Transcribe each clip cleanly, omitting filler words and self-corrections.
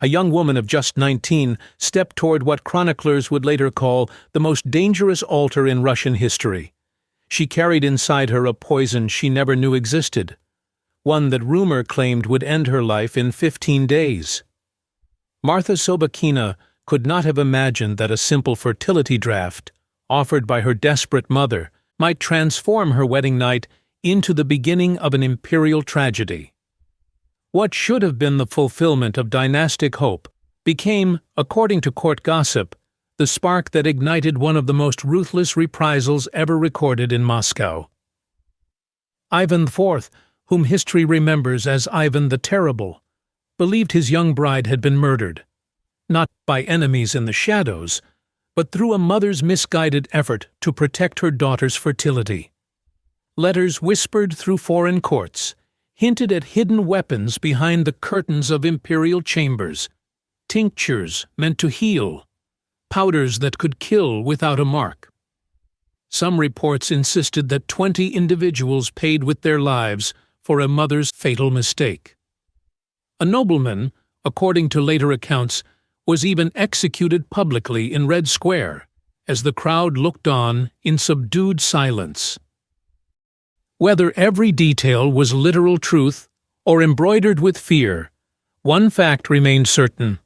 a young woman of just 19 stepped toward what chroniclers would later call the most dangerous altar in Russian history. She carried inside her a poison she never knew existed, one that rumor claimed would end her life in 15 days. Marfa Sobakina could not have imagined that a simple fertility draft, offered by her desperate mother, might transform her wedding night into the beginning of an imperial tragedy. What should have been the fulfillment of dynastic hope became, according to court gossip, the spark that ignited one of the most ruthless reprisals ever recorded in Moscow. Ivan IV, whom history remembers as Ivan the Terrible, believed his young bride had been murdered, not by enemies in the shadows, but through a mother's misguided effort to protect her daughter's fertility. Letters whispered through foreign courts hinted at hidden weapons behind the curtains of imperial chambers, tinctures meant to heal, powders that could kill without a mark. Some reports insisted that 20 individuals paid with their lives for a mother's fatal mistake. A nobleman, according to later accounts, was even executed publicly in Red Square as the crowd looked on in subdued silence. Whether every detail was literal truth or embroidered with fear, one fact remained certain.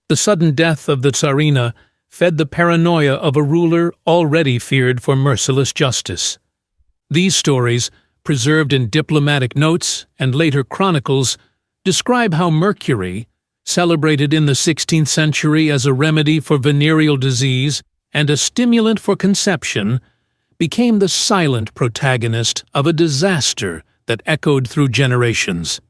The sudden death of the Tsarina fed the paranoia of a ruler already feared for merciless justice. These stories, preserved in diplomatic notes and later chronicles, describe how mercury, celebrated in the 16th century as a remedy for venereal disease and a stimulant for conception, became the silent protagonist of a disaster that echoed through generations.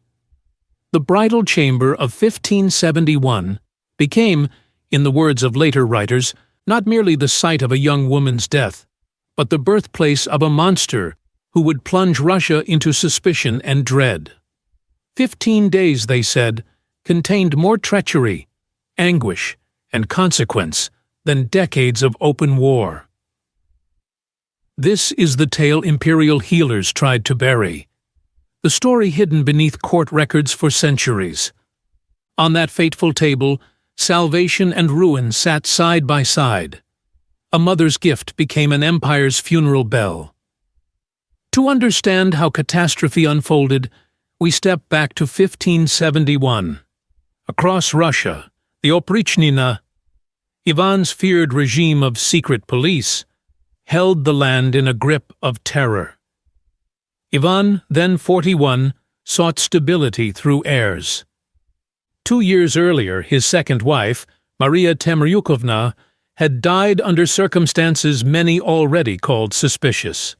The bridal chamber of 1571 became, in the words of later writers, not merely the site of a young woman's death, but the birthplace of a monster who would plunge Russia into suspicion and dread. 15 days, they said, contained more treachery, anguish, and consequence than decades of open war. This is the tale imperial healers tried to bury, the story hidden beneath court records for centuries. On that fateful table, salvation and ruin sat side by side. A mother's gift became an empire's funeral bell. To understand how catastrophe unfolded, we step back to 1571. Across Russia, the Oprichnina, Ivan's feared regime of secret police, held the land in a grip of terror. Ivan, then 41, sought stability through heirs. 2 years earlier, his second wife, Maria Temryukovna, had died under circumstances many already called suspicious.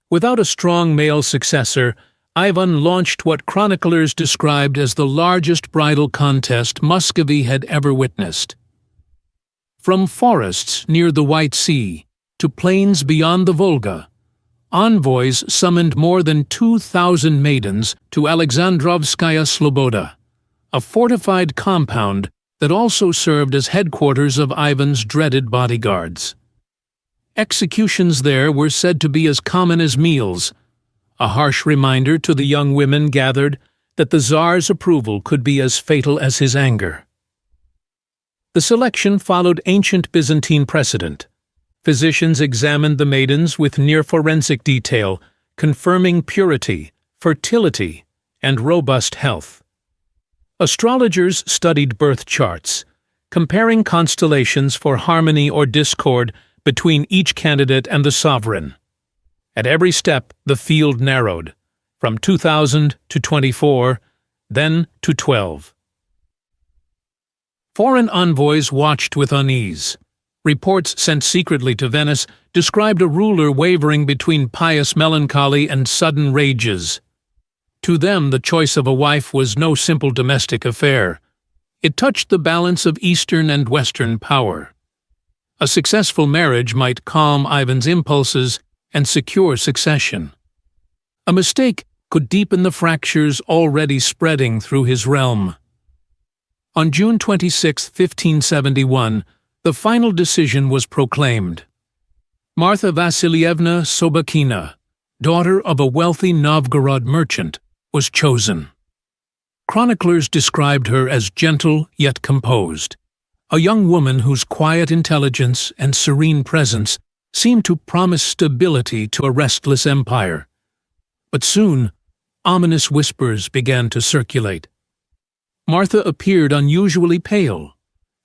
Without a strong male successor, Ivan launched what chroniclers described as the largest bridal contest Muscovy had ever witnessed. From forests near the White Sea to plains beyond the Volga, envoys summoned more than 2,000 maidens to Alexandrovskaya Sloboda, a fortified compound that also served as headquarters of Ivan's dreaded bodyguards. Executions there were said to be as common as meals, a harsh reminder to the young women gathered that the Tsar's approval could be as fatal as his anger. The selection followed ancient Byzantine precedent. Physicians examined the maidens with near-forensic detail, confirming purity, fertility, and robust health. Astrologers studied birth charts, comparing constellations for harmony or discord between each candidate and the sovereign. At every step, the field narrowed, from 2,000 to 24, then to 12. Foreign envoys watched with unease. Reports sent secretly to Venice described a ruler wavering between pious melancholy and sudden rages. To them, the choice of a wife was no simple domestic affair. It touched the balance of Eastern and Western power. A successful marriage might calm Ivan's impulses and secure succession. A mistake could deepen the fractures already spreading through his realm. On June 26, 1571, the final decision was proclaimed. Marfa Vasilievna Sobakina, daughter of a wealthy Novgorod merchant, was chosen. Chroniclers described her as gentle yet composed, a young woman whose quiet intelligence and serene presence seemed to promise stability to a restless empire. But soon, ominous whispers began to circulate. Marfa appeared unusually pale.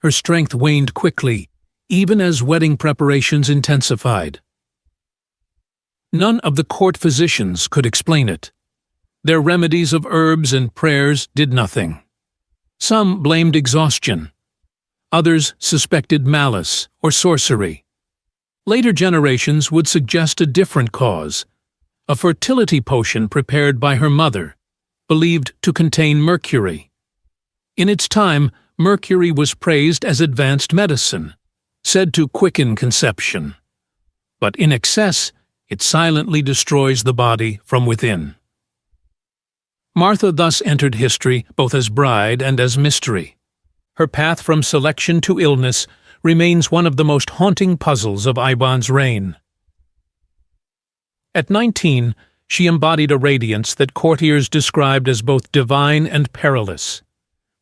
Her strength waned quickly, even as wedding preparations intensified. None of the court physicians could explain it. Their remedies of herbs and prayers did nothing. Some blamed exhaustion. Others suspected malice or sorcery. Later generations would suggest a different cause, a fertility potion prepared by her mother, believed to contain mercury. In its time, mercury was praised as advanced medicine, said to quicken conception. But in excess, it silently destroys the body from within. Marfa thus entered history both as bride and as mystery. Her path from selection to illness remains one of the most haunting puzzles of Ivan's reign. At 19, she embodied a radiance that courtiers described as both divine and perilous.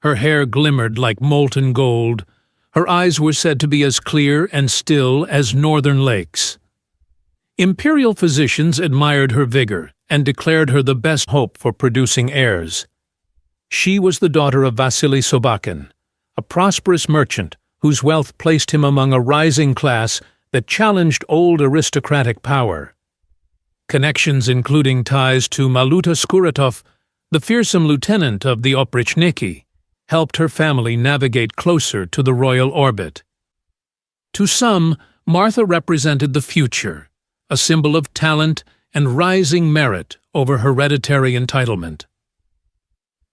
Her hair glimmered like molten gold. Her eyes were said to be as clear and still as northern lakes. Imperial physicians admired her vigor and declared her the best hope for producing heirs. She was the daughter of Marfa Sobakina, a prosperous merchant whose wealth placed him among a rising class that challenged old aristocratic power. Connections including ties to Maluta Skuratov, the fearsome lieutenant of the Oprichniki, helped her family navigate closer to the royal orbit. To some, Marfa represented the future, a symbol of talent and rising merit over hereditary entitlement.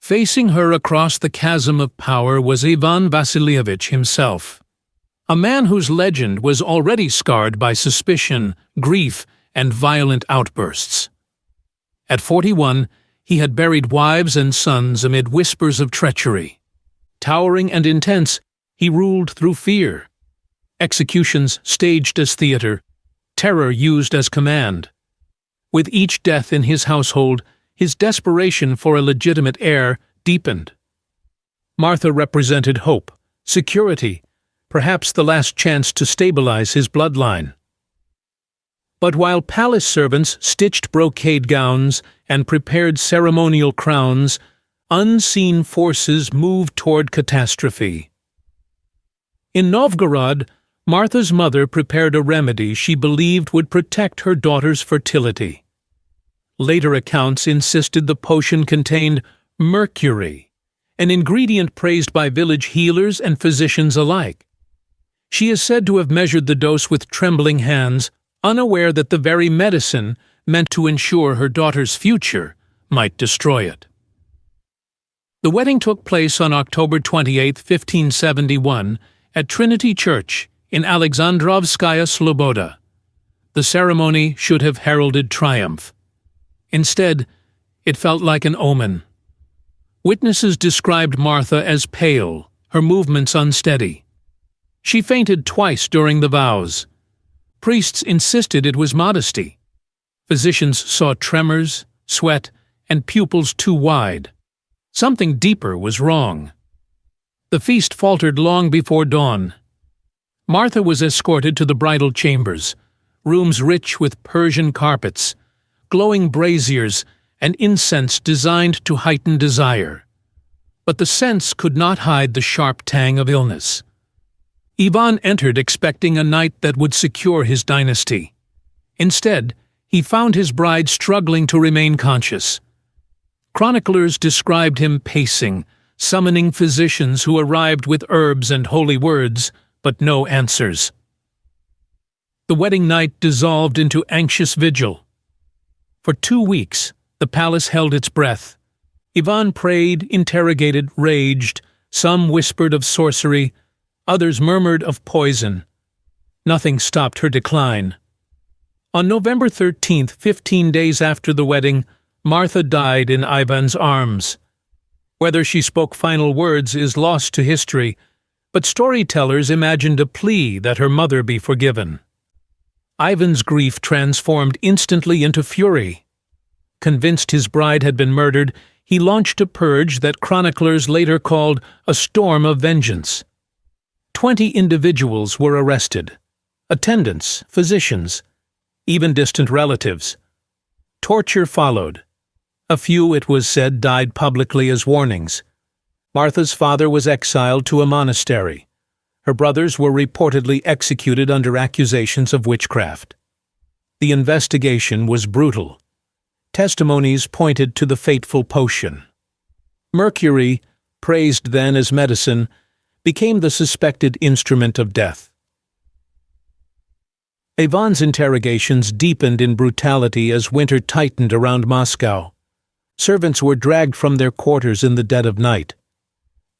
Facing her across the chasm of power was Ivan Vasilievich himself, a man whose legend was already scarred by suspicion, grief, and violent outbursts. At 41, he had buried wives and sons amid whispers of treachery. Towering and intense, he ruled through fear. Executions staged as theater, terror used as command. With each death in his household, his desperation for a legitimate heir deepened. Marfa represented hope, security, perhaps the last chance to stabilize his bloodline. But while palace servants stitched brocade gowns and prepared ceremonial crowns, unseen forces moved toward catastrophe. In Novgorod, Martha's mother prepared a remedy she believed would protect her daughter's fertility. Later accounts insisted the potion contained mercury, an ingredient praised by village healers and physicians alike. She is said to have measured the dose with trembling hands, unaware that the very medicine meant to ensure her daughter's future might destroy it. The wedding took place on October 28, 1571, at Trinity Church in Alexandrovskaya Sloboda. The ceremony should have heralded triumph. Instead, it felt like an omen. Witnesses described Marfa as pale, her movements unsteady. She fainted twice during the vows. Priests insisted it was modesty. Physicians saw tremors, sweat, and pupils too wide. Something deeper was wrong. The feast faltered long before dawn. Marfa was escorted to the bridal chambers, rooms rich with Persian carpets, glowing braziers, and incense designed to heighten desire. But the scents could not hide the sharp tang of illness. Ivan entered expecting a night that would secure his dynasty. Instead, he found his bride struggling to remain conscious. Chroniclers described him pacing, summoning physicians who arrived with herbs and holy words, but no answers. The wedding night dissolved into anxious vigil. For 2 weeks, the palace held its breath. Ivan prayed, interrogated, raged. Some whispered of sorcery, others murmured of poison. Nothing stopped her decline. On November 13th, 15 days after the wedding, Marfa died in Ivan's arms. Whether she spoke final words is lost to history, but storytellers imagined a plea that her mother be forgiven. Ivan's grief transformed instantly into fury. Convinced his bride had been murdered, he launched a purge that chroniclers later called a storm of vengeance. 20 individuals were arrested: attendants, physicians, even distant relatives. Torture followed. A few, it was said, died publicly as warnings. Martha's father was exiled to a monastery. Her brothers were reportedly executed under accusations of witchcraft. The investigation was brutal. Testimonies pointed to the fateful potion. Mercury, praised then as medicine, became the suspected instrument of death. Ivan's interrogations deepened in brutality as winter tightened around Moscow. Servants were dragged from their quarters in the dead of night.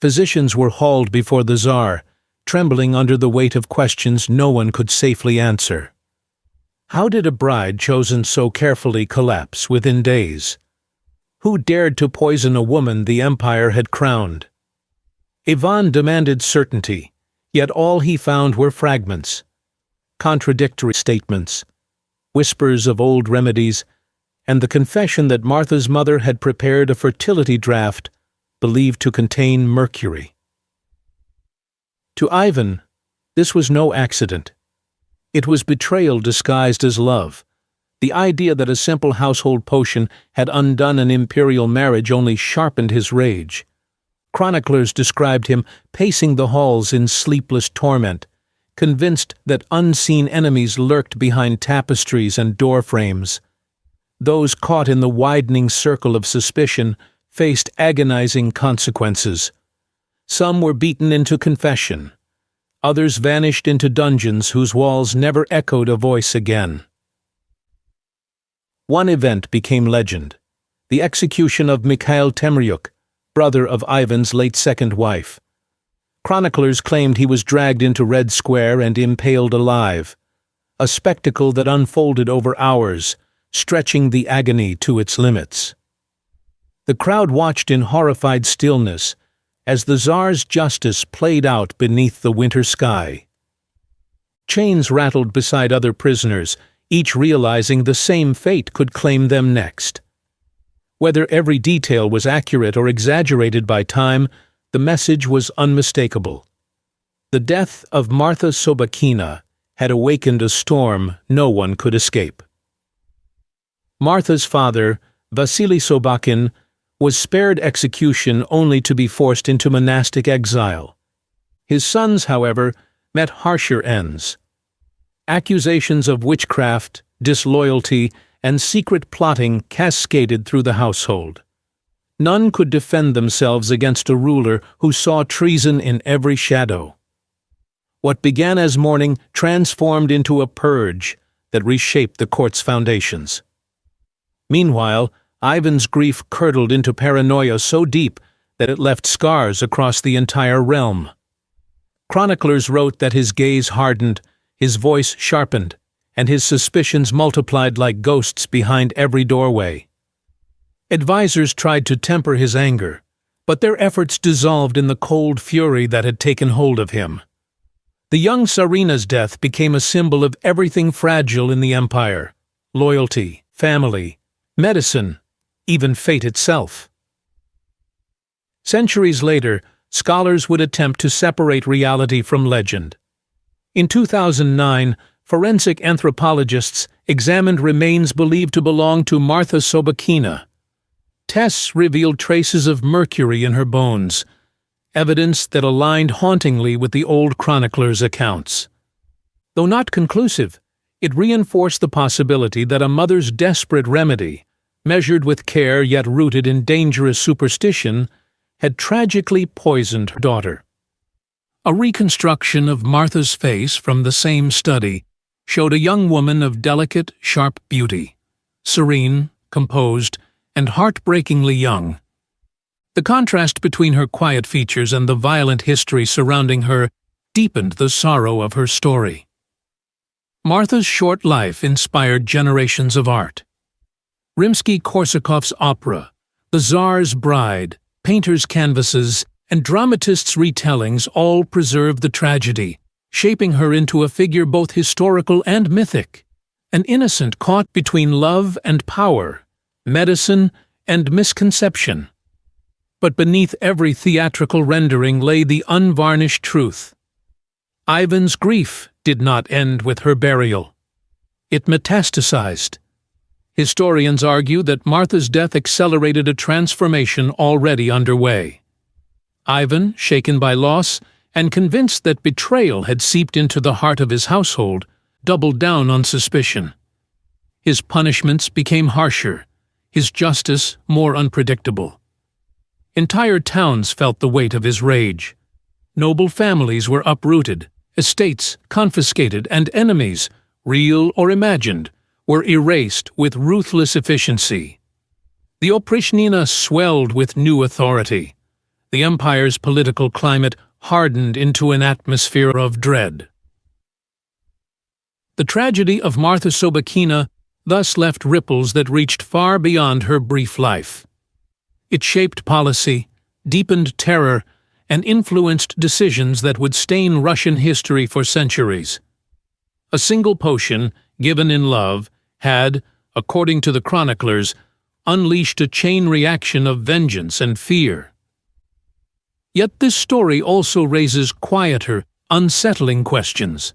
Physicians were hauled before the Tsar, trembling under the weight of questions no one could safely answer. How did a bride chosen so carefully collapse within days? Who dared to poison a woman the empire had crowned? Ivan demanded certainty, yet all he found were fragments, contradictory statements, whispers of old remedies, and the confession that Martha's mother had prepared a fertility draught believed to contain mercury. To Ivan, this was no accident. It was betrayal disguised as love. The idea that a simple household potion had undone an imperial marriage only sharpened his rage. Chroniclers described him pacing the halls in sleepless torment, convinced that unseen enemies lurked behind tapestries and door frames. Those caught in the widening circle of suspicion faced agonizing consequences. Some were beaten into confession. Others vanished into dungeons whose walls never echoed a voice again. One event became legend: the execution of Mikhail Temryuk, brother of Ivan's late second wife. Chroniclers claimed he was dragged into Red Square and impaled alive, a spectacle that unfolded over hours, stretching the agony to its limits. The crowd watched in horrified stillness as the Tsar's justice played out beneath the winter sky. Chains rattled beside other prisoners, each realizing the same fate could claim them next. Whether every detail was accurate or exaggerated by time, the message was unmistakable. The death of Marfa Sobakina had awakened a storm no one could escape. Martha's father, Vasily Sobakin, was spared execution only to be forced into monastic exile. His sons, however, met harsher ends. Accusations of witchcraft, disloyalty, and secret plotting cascaded through the household. None could defend themselves against a ruler who saw treason in every shadow. What began as mourning transformed into a purge that reshaped the court's foundations. Meanwhile, Ivan's grief curdled into paranoia so deep that it left scars across the entire realm. Chroniclers wrote that his gaze hardened, his voice sharpened, and his suspicions multiplied like ghosts behind every doorway. Advisors tried to temper his anger, but their efforts dissolved in the cold fury that had taken hold of him. The young Tsarina's death became a symbol of everything fragile in the empire: loyalty, family, medicine, even fate itself. Centuries later, scholars would attempt to separate reality from legend. In 2009, forensic anthropologists examined remains believed to belong to Marfa Sobakina. Tests revealed traces of mercury in her bones, evidence that aligned hauntingly with the old chroniclers' accounts. Though not conclusive, it reinforced the possibility that a mother's desperate remedy, measured with care yet rooted in dangerous superstition, had tragically poisoned her daughter. A reconstruction of Martha's face from the same study showed a young woman of delicate, sharp beauty, serene, composed, and heartbreakingly young. The contrast between her quiet features and the violent history surrounding her deepened the sorrow of her story. Martha's short life inspired generations of art. Rimsky-Korsakov's opera, The Tsar's Bride, painters' canvases, and dramatists' retellings all preserve the tragedy, shaping her into a figure both historical and mythic, an innocent caught between love and power, medicine and misconception. But beneath every theatrical rendering lay the unvarnished truth. Ivan's grief did not end with her burial. It metastasized. Historians argue that Martha's death accelerated a transformation already underway. Ivan, shaken by loss and convinced that betrayal had seeped into the heart of his household, doubled down on suspicion. His punishments became harsher, his justice more unpredictable. Entire towns felt the weight of his rage. Noble families were uprooted, estates confiscated, and enemies, real or imagined, were erased with ruthless efficiency. The Oprichnina swelled with new authority. The empire's political climate hardened into an atmosphere of dread. The tragedy of Marfa Sobakina thus left ripples that reached far beyond her brief life. It shaped policy, deepened terror, and influenced decisions that would stain Russian history for centuries. A single potion, given in love, had, according to the chroniclers, unleashed a chain reaction of vengeance and fear. Yet this story also raises quieter, unsettling questions.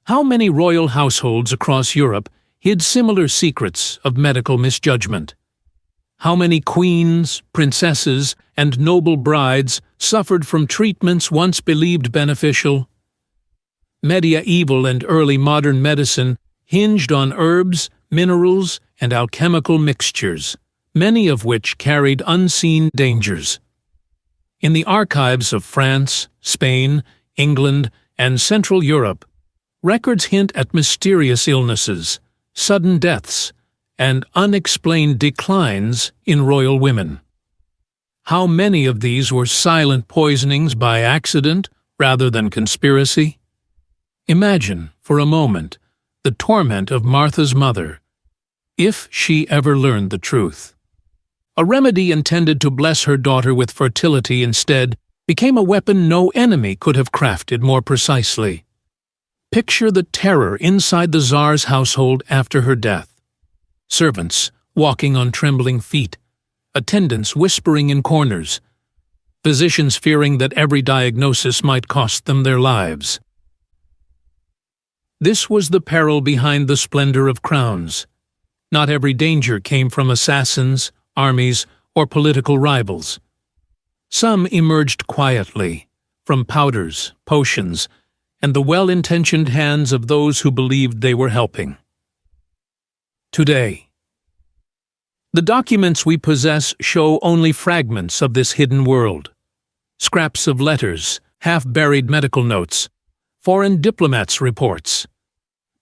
How many royal households across Europe hid similar secrets of medical misjudgment? How many queens, princesses, and noble brides suffered from treatments once believed beneficial? Medieval and early modern medicine hinged on herbs, minerals, and alchemical mixtures, many of which carried unseen dangers. In the archives of France, Spain, England, and Central Europe, records hint at mysterious illnesses, sudden deaths, and unexplained declines in royal women. How many of these were silent poisonings by accident rather than conspiracy? Imagine, for a moment, the torment of Martha's mother, if she ever learned the truth. A remedy intended to bless her daughter with fertility instead became a weapon no enemy could have crafted more precisely. Picture the terror inside the Tsar's household after her death. Servants walking on trembling feet, attendants whispering in corners, physicians fearing that every diagnosis might cost them their lives. This was the peril behind the splendor of crowns. Not every danger came from assassins, armies, or political rivals. Some emerged quietly, from powders, potions, and the well-intentioned hands of those who believed they were helping. Today, the documents we possess show only fragments of this hidden world. Scraps of letters, half-buried medical notes, foreign diplomats' reports.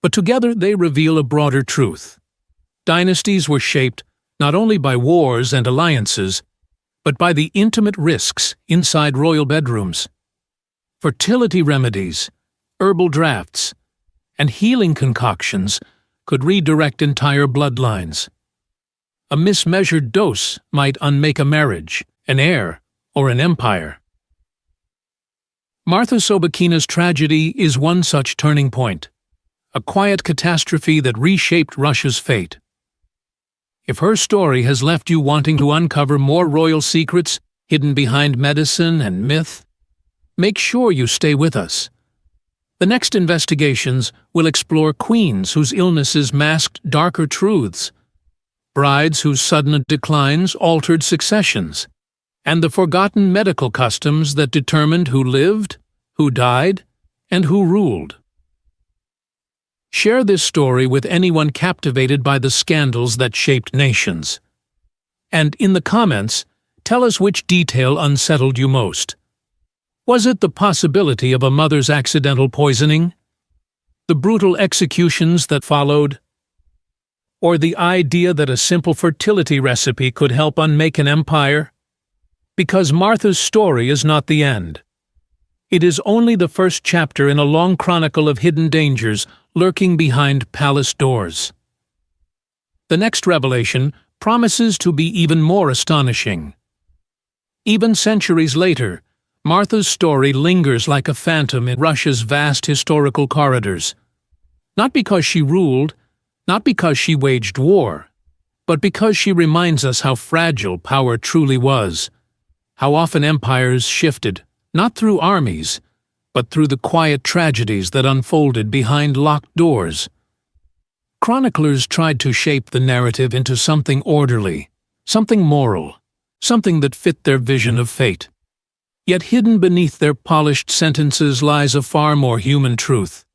But together they reveal a broader truth. Dynasties were shaped not only by wars and alliances, but by the intimate risks inside royal bedrooms. Fertility remedies, herbal drafts, and healing concoctions could redirect entire bloodlines. A mismeasured dose might unmake a marriage, an heir, or an empire. Marfa Sobakina's tragedy is one such turning point, a quiet catastrophe that reshaped Russia's fate. If her story has left you wanting to uncover more royal secrets hidden behind medicine and myth, make sure you stay with us. The next investigations will explore queens whose illnesses masked darker truths, brides whose sudden declines altered successions, and the forgotten medical customs that determined who lived, who died, and who ruled. Share this story with anyone captivated by the scandals that shaped nations. And in the comments, tell us which detail unsettled you most. Was it the possibility of a mother's accidental poisoning? The brutal executions that followed? Or the idea that a simple fertility recipe could help unmake an empire? Because Martha's story is not the end. It is only the first chapter in a long chronicle of hidden dangers lurking behind palace doors. The next revelation promises to be even more astonishing. Even centuries later, Martha's story lingers like a phantom in Russia's vast historical corridors. Not because she ruled, not because she waged war, but because she reminds us how fragile power truly was, how often empires shifted, not through armies, but through the quiet tragedies that unfolded behind locked doors. Chroniclers tried to shape the narrative into something orderly, something moral, something that fit their vision of fate. Yet hidden beneath their polished sentences lies a far more human truth.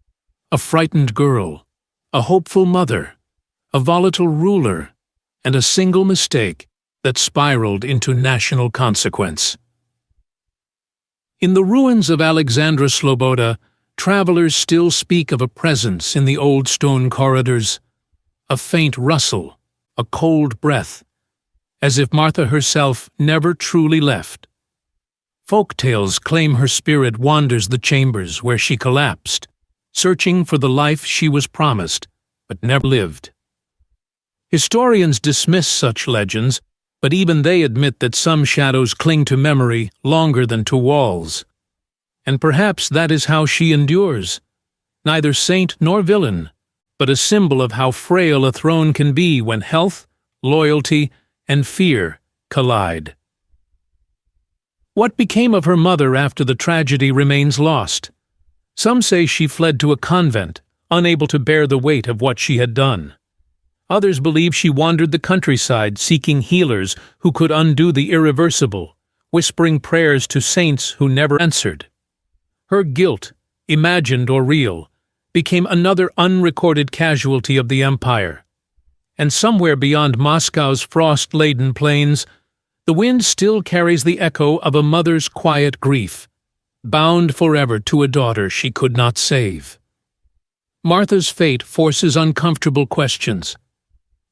A frightened girl, a hopeful mother, a volatile ruler, and a single mistake that spiraled into national consequence. In the ruins of Alexandra Sloboda, travelers still speak of a presence in the old stone corridors, a faint rustle, a cold breath, as if Marfa herself never truly left. Folk tales claim her spirit wanders the chambers where she collapsed, searching for the life she was promised, but never lived. Historians dismiss such legends, but even they admit that some shadows cling to memory longer than to walls. And perhaps that is how she endures, neither saint nor villain, but a symbol of how frail a throne can be when health, loyalty, and fear collide. What became of her mother after the tragedy remains lost. Some say she fled to a convent, unable to bear the weight of what she had done. Others believe she wandered the countryside seeking healers who could undo the irreversible, whispering prayers to saints who never answered. Her guilt, imagined or real, became another unrecorded casualty of the empire. And somewhere beyond Moscow's frost-laden plains, the wind still carries the echo of a mother's quiet grief, bound forever to a daughter she could not save. Marfa's fate forces uncomfortable questions.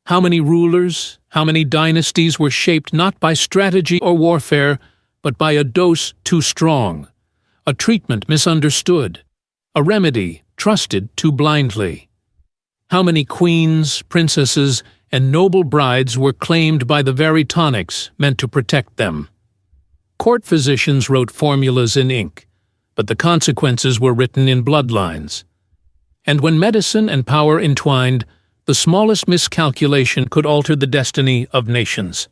How many rulers, how many dynasties were shaped not by strategy or warfare, but by a dose too strong, a treatment misunderstood, a remedy trusted too blindly? How many queens, princesses, and noble brides were claimed by the very tonics meant to protect them? Court physicians wrote formulas in ink, but the consequences were written in bloodlines. And when medicine and power entwined, the smallest miscalculation could alter the destiny of nations.